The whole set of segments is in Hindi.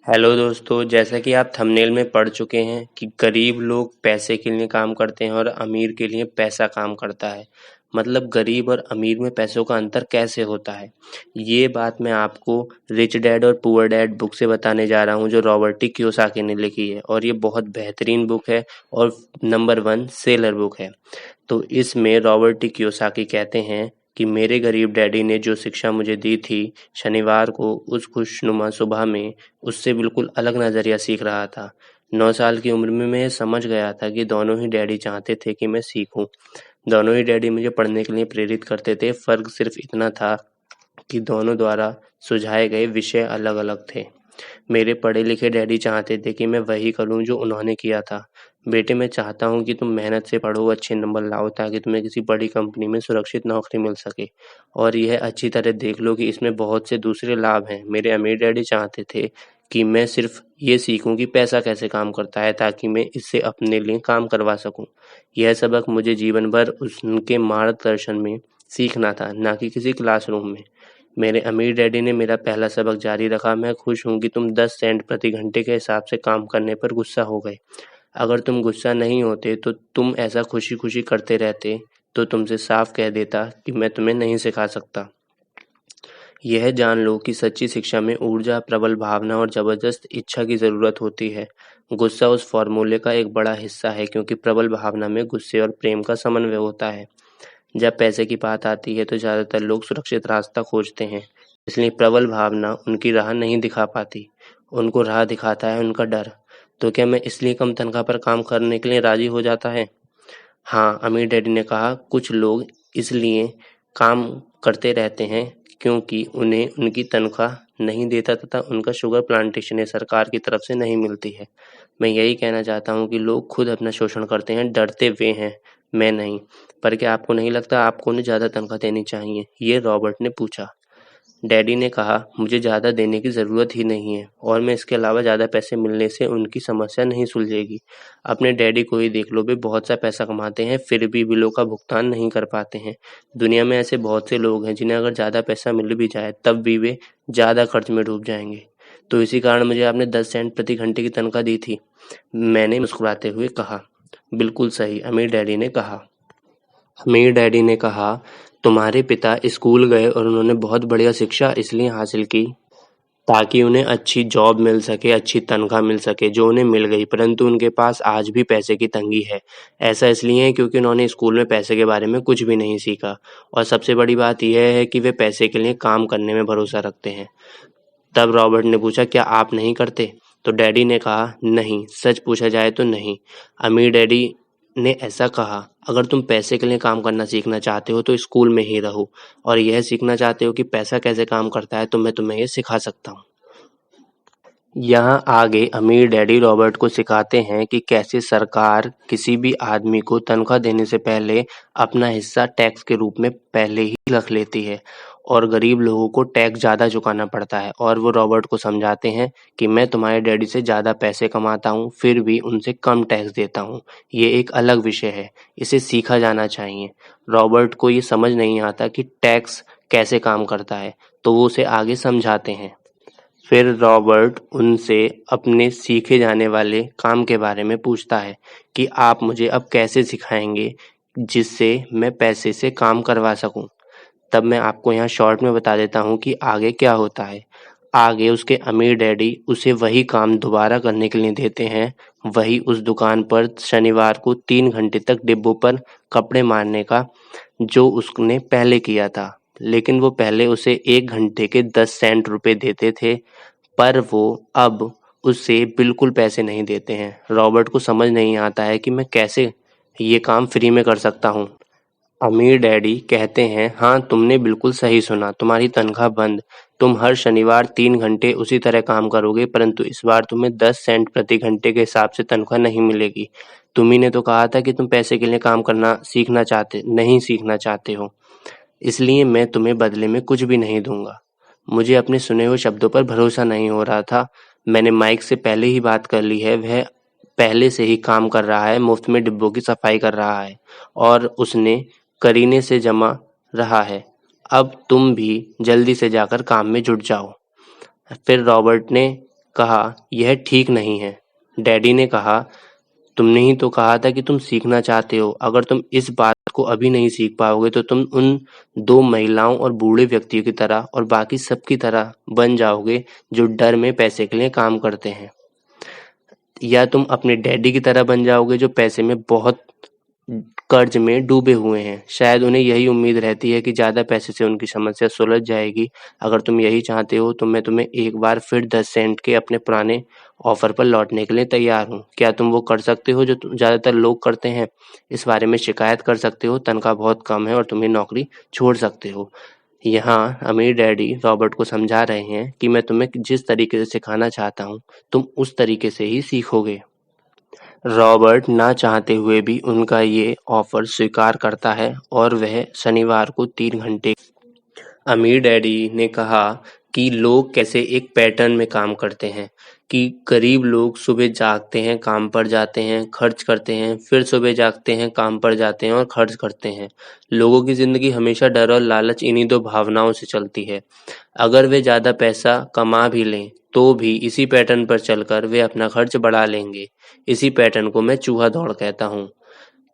हेलो दोस्तों, जैसा कि आप थंबनेल में पढ़ चुके हैं कि गरीब लोग पैसे के लिए काम करते हैं और अमीर के लिए पैसा काम करता है। मतलब गरीब और अमीर में पैसों का अंतर कैसे होता है, ये बात मैं आपको रिच डैड और पुअर डैड बुक से बताने जा रहा हूँ, जो रॉबर्ट टी कियोसाकी ने लिखी है। और ये बहुत बेहतरीन बुक है और नंबर 1 सेलर बुक है। तो इसमें रॉबर्ट टी कियोसाकी कहते हैं कि मेरे गरीब डैडी ने जो शिक्षा मुझे दी थी, शनिवार को उस खुशनुमा सुबह में उससे बिल्कुल अलग नज़रिया सीख रहा था। 9 साल की उम्र में मैं ये समझ गया था कि दोनों ही डैडी चाहते थे कि मैं सीखूं। दोनों ही डैडी मुझे पढ़ने के लिए प्रेरित करते थे। फ़र्क सिर्फ इतना था कि दोनों द्वारा सुझाए गए विषय अलग-अलग थे। मेरे पढ़े लिखे डैडी चाहते थे कि मैं वही करूं जो उन्होंने किया था। बेटे, मैं चाहता हूं कि तुम मेहनत से पढ़ो, अच्छे नंबर लाओ, ताकि तुम्हें किसी बड़ी कंपनी में सुरक्षित नौकरी मिल सके। और यह अच्छी तरह देख लो कि इसमें बहुत से दूसरे लाभ हैं। मेरे अमीर डैडी चाहते थे कि मैं सिर्फ ये सीखूं कि पैसा कैसे काम करता है, ताकि मैं इससे अपने लिए काम करवा सकूं। यह सबक मुझे जीवन भर उनके मार्गदर्शन में सीखना था, ना कि किसी क्लासरूम में। मेरे अमीर डैडी ने मेरा पहला सबक जारी रखा, मैं खुश हूँ कि तुम 10 सेंट प्रति घंटे के हिसाब से काम करने पर गुस्सा हो गए। अगर तुम गुस्सा नहीं होते तो तुम ऐसा खुशी खुशी करते रहते, तो तुमसे साफ कह देता कि मैं तुम्हें नहीं सिखा सकता। यह जान लो कि सच्ची शिक्षा में ऊर्जा, प्रबल भावना और जबरदस्त इच्छा की जरूरत होती है। गुस्सा उस फॉर्मूले का एक बड़ा हिस्सा है, क्योंकि प्रबल भावना में गुस्से और प्रेम का समन्वय होता है। जब पैसे की बात आती है तो ज़्यादातर लोग सुरक्षित रास्ता खोजते हैं, इसलिए प्रबल भावना उनकी राह नहीं दिखा पाती। उनको राह दिखाता है उनका डर। तो क्या मैं इसलिए कम तनख्वाह पर काम करने के लिए राजी हो जाता है? हाँ, अमीर डैडी ने कहा, कुछ लोग इसलिए काम करते रहते हैं क्योंकि उन्हें उनकी तनख्वाह नहीं देता, तथा उनका शुगर प्लांटेशन सरकार की तरफ से नहीं मिलती है। मैं यही कहना चाहता हूँ कि लोग खुद अपना शोषण करते हैं, डरते वे हैं, मैं नहीं। पर क्या आपको नहीं लगता आपको उन्हें ज़्यादा तनख्वाह देनी चाहिए? ये रॉबर्ट ने पूछा। डैडी ने कहा, मुझे ज़्यादा देने की ज़रूरत ही नहीं है, और मैं इसके अलावा ज़्यादा पैसे मिलने से उनकी समस्या नहीं सुलझेगी। अपने डैडी को ही देख लो, वे बहुत सा पैसा कमाते हैं, फिर भी बिलों का भुगतान नहीं कर पाते हैं। दुनिया में ऐसे बहुत से लोग हैं जिन्हें अगर ज़्यादा पैसा मिल भी जाए तब भी वे ज़्यादा खर्च में डूब जाएंगे। तो इसी कारण मुझे आपने 10 सेंट प्रति घंटे की तनख्वाह दी थी, मैंने मुस्कुराते हुए कहा। बिल्कुल सही, अमीर डैडी ने कहा, तुम्हारे पिता स्कूल गए और उन्होंने बहुत बढ़िया शिक्षा इसलिए हासिल की ताकि उन्हें अच्छी जॉब मिल सके, अच्छी तनख्वाह मिल सके, जो उन्हें मिल गई। परंतु उनके पास आज भी पैसे की तंगी है। ऐसा इसलिए है क्योंकि उन्होंने स्कूल में पैसे के बारे में कुछ भी नहीं सीखा। और सबसे बड़ी बात यह है कि वे पैसे के लिए काम करने में भरोसा रखते हैं। तब रॉबर्ट ने पूछा, क्या आप नहीं करते? तो डैडी ने कहा, नहीं, सच पूछा जाए तो नहीं। अमीर डैडी ने ऐसा कहा, अगर तुम पैसे के लिए काम करना सीखना चाहते हो तो स्कूल में ही रहो, और यह सीखना चाहते हो कि पैसा कैसे काम करता है, तो मैं तुम्हें यह सिखा सकता हूँ। यहाँ आगे अमीर डैडी रॉबर्ट को सिखाते हैं कि कैसे सरकार किसी भी आदमी को तनख्वाह देने से पहले अपना हिस्सा टैक्स के रूप में पहले ही रख लेती है, और गरीब लोगों को टैक्स ज़्यादा चुकाना पड़ता है। और वो रॉबर्ट को समझाते हैं कि मैं तुम्हारे डैडी से ज़्यादा पैसे कमाता हूँ, फिर भी उनसे कम टैक्स देता हूँ। ये एक अलग विषय है, इसे सीखा जाना चाहिए। रॉबर्ट को ये समझ नहीं आता कि टैक्स कैसे काम करता है, तो वो उसे आगे समझाते हैं। फिर रॉबर्ट उनसे अपने सीखे जाने वाले काम के बारे में पूछता है कि आप मुझे अब कैसे सिखाएंगे जिससे मैं पैसे से काम करवा सकूं। तब मैं आपको यहाँ शॉर्ट में बता देता हूँ कि आगे क्या होता है। आगे उसके अमीर डैडी उसे वही काम दोबारा करने के लिए देते हैं, वही उस दुकान पर शनिवार को 3 घंटे तक डिब्बों पर कपड़े मारने का, जो उसने पहले किया था। लेकिन वो पहले उसे 1 घंटे के 10 सेंट रुपए देते थे, पर वो अब उससे बिल्कुल पैसे नहीं देते हैं। रॉबर्ट को समझ नहीं आता है कि मैं कैसे ये काम फ्री में कर सकता हूँ। अमीर डैडी कहते हैं, हाँ, तुमने बिल्कुल सही सुना, तुम्हारी तनख्वाह बंद। तुम हर शनिवार 3 घंटे उसी तरह काम करोगे, परंतु इस बार तुम्हें 10 सेंट प्रति घंटे के हिसाब से तनख्वाह नहीं मिलेगी। तुम्ही ने तो कहा था कि तुम पैसे के लिए काम करना नहीं सीखना चाहते हो, इसलिए मैं तुम्हें बदले में कुछ भी नहीं दूंगा। मुझे अपने सुने हुए शब्दों पर भरोसा नहीं हो रहा था। मैंने माइक से पहले ही बात कर ली है, वह पहले से ही काम कर रहा है, मुफ्त में डिब्बों की सफाई कर रहा है, और उसने करीने से जमा रहा है। अब तुम भी जल्दी से जाकर काम में जुट जाओ। फिर रॉबर्ट ने कहा, यह ठीक नहीं है। डैडी ने कहा, तुमने ही तो कहा था कि तुम सीखना चाहते हो। अगर तुम इस बात को अभी नहीं सीख पाओगे तो तुम उन 2 महिलाओं और बूढ़े व्यक्तियों की तरह और बाकी सबकी तरह बन जाओगे जो डर में पैसे के लिए काम करते हैं। या तुम अपने डैडी की तरह बन जाओगे जो पैसे में बहुत कर्ज में डूबे हुए हैं। शायद उन्हें यही उम्मीद रहती है कि ज़्यादा पैसे से उनकी समस्या सुलझ जाएगी। अगर तुम यही चाहते हो तो मैं तुम्हें एक बार फिर 10 सेंट के अपने पुराने ऑफर पर लौटने के लिए तैयार हूँ। क्या तुम वो कर सकते हो जो ज़्यादातर लोग करते हैं? इस बारे में शिकायत कर सकते हो, तनख्वाह बहुत कम है और तुम्हें नौकरी छोड़ सकते हो। यहाँ अमीर डैडी रॉबर्ट को समझा रहे हैं कि मैं तुम्हें जिस तरीके से सिखाना चाहता हूँ, तुम उस तरीके से ही सीखोगे। रॉबर्ट ना चाहते हुए भी उनका ये ऑफर स्वीकार करता है और वह शनिवार को 3 घंटे। अमीर डैडी ने कहा कि लोग कैसे एक पैटर्न में काम करते हैं कि गरीब लोग सुबह जागते हैं, काम पर जाते हैं, खर्च करते हैं, फिर सुबह जागते हैं, काम पर जाते हैं और खर्च करते हैं। लोगों की जिंदगी हमेशा डर और लालच इन्हीं 2 भावनाओं से चलती है। अगर वे ज़्यादा पैसा कमा भी लें तो भी इसी पैटर्न पर चलकर वे अपना खर्च बढ़ा लेंगे। इसी पैटर्न को मैं चूहा दौड़ कहता हूँ।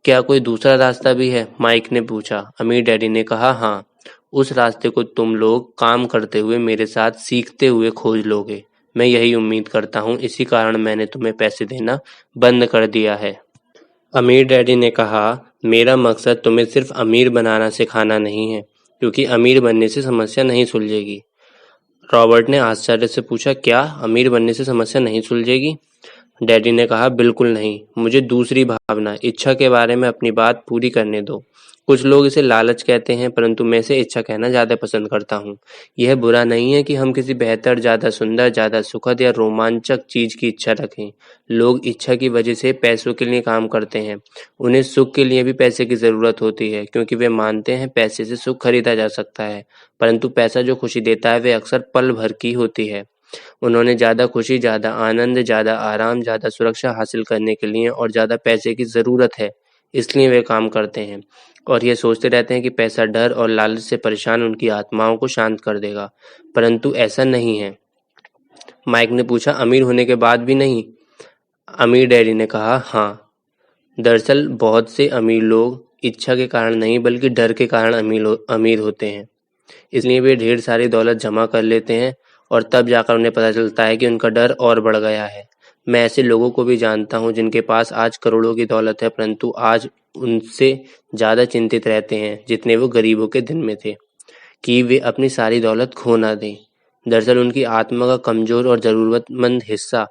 क्या कोई दूसरा रास्ता भी है? माइक ने पूछा। अमीर डैडी ने कहा, हाँ, उस रास्ते को तुम लोग काम करते हुए मेरे साथ सीखते हुए खोज लोगे। मैं यही उम्मीद करता हूँ, इसी कारण मैंने तुम्हें पैसे देना बंद कर दिया है। अमीर डैडी ने कहा, मेरा मकसद तुम्हें सिर्फ अमीर बनाना सिखाना नहीं है, क्योंकि अमीर बनने से समस्या नहीं सुलझेगी। रॉबर्ट ने आश्चर्य से पूछा, क्या अमीर बनने से समस्या नहीं सुलझेगी? डैडी ने कहा, बिल्कुल नहीं। मुझे दूसरी भावना, इच्छा के बारे में अपनी बात पूरी करने दो। कुछ लोग इसे लालच कहते हैं, परंतु मैं इसे इच्छा कहना ज़्यादा पसंद करता हूँ। यह बुरा नहीं है कि हम किसी बेहतर, ज़्यादा सुंदर, ज़्यादा सुखद या रोमांचक चीज़ की इच्छा रखें। लोग इच्छा की वजह से पैसों के लिए काम करते हैं। उन्हें सुख के लिए भी पैसे की ज़रूरत होती है, क्योंकि वे मानते हैं पैसे से सुख खरीदा जा सकता है। परंतु पैसा जो खुशी देता है, वे अक्सर पल भर की होती है। उन्होंने ज़्यादा खुशी, ज़्यादा आनंद, ज़्यादा आराम, ज़्यादा सुरक्षा हासिल करने के लिए और ज़्यादा पैसे की ज़रूरत है, इसलिए वे काम करते हैं और ये सोचते रहते हैं कि पैसा डर और लालच से परेशान उनकी आत्माओं को शांत कर देगा, परंतु ऐसा नहीं है। माइक ने पूछा, अमीर होने के बाद भी नहीं? अमीर डैडी ने कहा, हाँ। दरअसल बहुत से अमीर लोग इच्छा के कारण नहीं बल्कि डर के कारण अमीर होते हैं। इसलिए वे ढेर सारी दौलत जमा कर लेते हैं और तब जाकर उन्हें पता चलता है कि उनका डर और बढ़ गया है। मैं ऐसे लोगों को भी जानता हूँ जिनके पास आज करोड़ों की दौलत है, परंतु आज उनसे ज़्यादा चिंतित रहते हैं जितने वो गरीबों के दिन में थे, कि वे अपनी सारी दौलत खो ना दें। दरअसल उनकी आत्मा का कमज़ोर और ज़रूरतमंद हिस्सा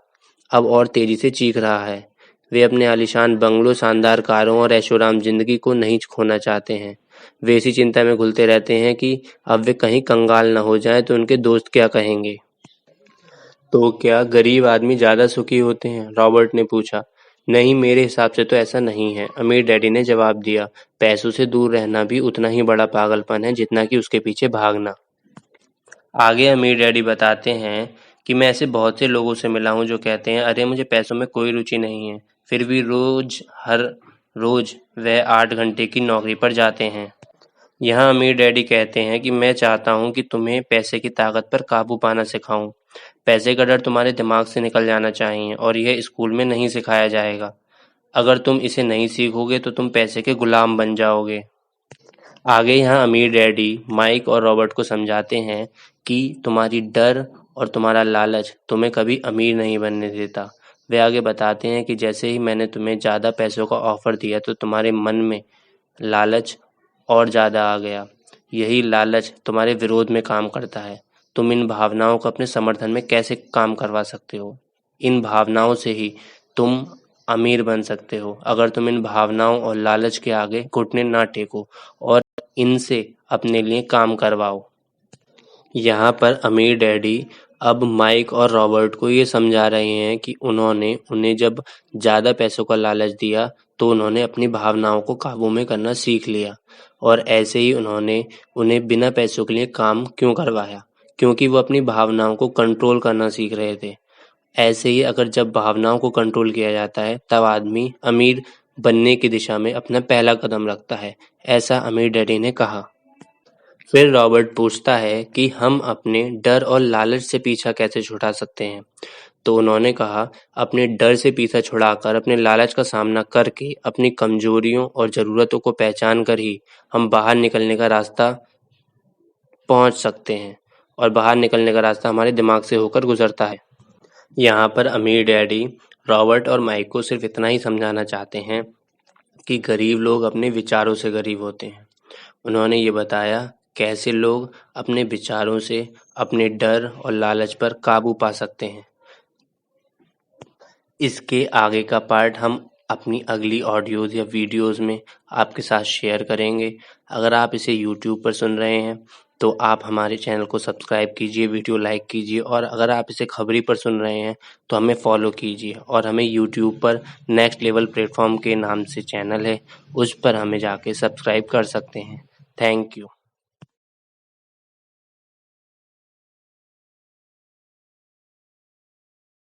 अब और तेज़ी से चीख रहा है। वे अपने आलीशान बंगलों, शानदार कारों और ऐशोआराम ज़िंदगी को नहीं खोना चाहते हैं। वे इसी चिंता में घुलते रहते हैं कि अब वे कहीं कंगाल न हो जाएं तो उनके दोस्त क्या कहेंगे। तो क्या गरीब आदमी ज़्यादा सुखी होते हैं? रॉबर्ट ने पूछा। नहीं, मेरे हिसाब से तो ऐसा नहीं है, अमीर डैडी ने जवाब दिया। पैसों से दूर रहना भी उतना ही बड़ा पागलपन है जितना कि उसके पीछे भागना। आगे अमीर डैडी बताते हैं कि मैं ऐसे बहुत से लोगों से मिला हूँ जो कहते हैं, अरे मुझे पैसों में कोई रुचि नहीं है, फिर भी हर रोज वह 8 घंटे की नौकरी पर जाते हैं। यहाँ अमीर डैडी कहते हैं कि मैं चाहता हूँ कि तुम्हें पैसे की ताकत पर काबू पाना सिखाऊं। पैसे का डर तुम्हारे दिमाग से निकल जाना चाहिए और यह स्कूल में नहीं सिखाया जाएगा। अगर तुम इसे नहीं सीखोगे तो तुम पैसे के गुलाम बन जाओगे। आगे यहाँ अमीर डैडी माइक और रॉबर्ट को समझाते हैं कि तुम्हारी डर और तुम्हारा लालच तुम्हें कभी अमीर नहीं बनने देता। वे आगे बताते हैं कि जैसे ही मैंने तुम्हें ज़्यादा पैसों का ऑफर दिया तो तुम्हारे मन में लालच और ज़्यादा आ गया। यही लालच तुम्हारे विरोध में काम करता है। तुम इन भावनाओं को अपने समर्थन में कैसे काम करवा सकते हो? इन भावनाओं से ही तुम अमीर बन सकते हो, अगर तुम इन भावनाओं और लालच के आगे घुटने ना टेको और इनसे अपने लिए काम करवाओ। यहाँ पर अमीर डैडी अब माइक और रॉबर्ट को ये समझा रहे हैं कि उन्होंने उन्हें जब ज़्यादा पैसों का लालच दिया तो उन्होंने अपनी भावनाओं को काबू में करना सीख लिया, और ऐसे ही उन्होंने उन्हें बिना पैसों के लिए काम क्यों करवाया, क्योंकि वो अपनी भावनाओं को कंट्रोल करना सीख रहे थे। ऐसे ही अगर जब भावनाओं को कंट्रोल किया जाता है तब आदमी अमीर बनने की दिशा में अपना पहला कदम रखता है, ऐसा अमीर डैडी ने कहा। फिर रॉबर्ट पूछता है कि हम अपने डर और लालच से पीछा कैसे छुड़ा सकते हैं। तो उन्होंने कहा, अपने डर से पीछा छुड़ाकर, अपने लालच का सामना करके, अपनी कमजोरियों और ज़रूरतों को पहचान कर ही हम बाहर निकलने का रास्ता पहुंच सकते हैं। और बाहर निकलने का रास्ता हमारे दिमाग से होकर गुजरता है। यहाँ पर अमीर डैडी रॉबर्ट और माइक को सिर्फ इतना ही समझाना चाहते हैं कि गरीब लोग अपने विचारों से गरीब होते हैं। उन्होंने ये बताया कैसे लोग अपने विचारों से अपने डर और लालच पर काबू पा सकते हैं। इसके आगे का पार्ट हम अपनी अगली ऑडियोज़ या वीडियोज़ में आपके साथ शेयर करेंगे। अगर आप इसे यूट्यूब पर सुन रहे हैं तो आप हमारे चैनल को सब्सक्राइब कीजिए, वीडियो लाइक कीजिए, और अगर आप इसे खबरी पर सुन रहे हैं तो हमें फॉलो कीजिए, और हमें यूट्यूब पर नेक्स्ट लेवल प्लेटफॉर्म के नाम से चैनल है, उस पर हमें जाके सब्सक्राइब कर सकते हैं। Thank you.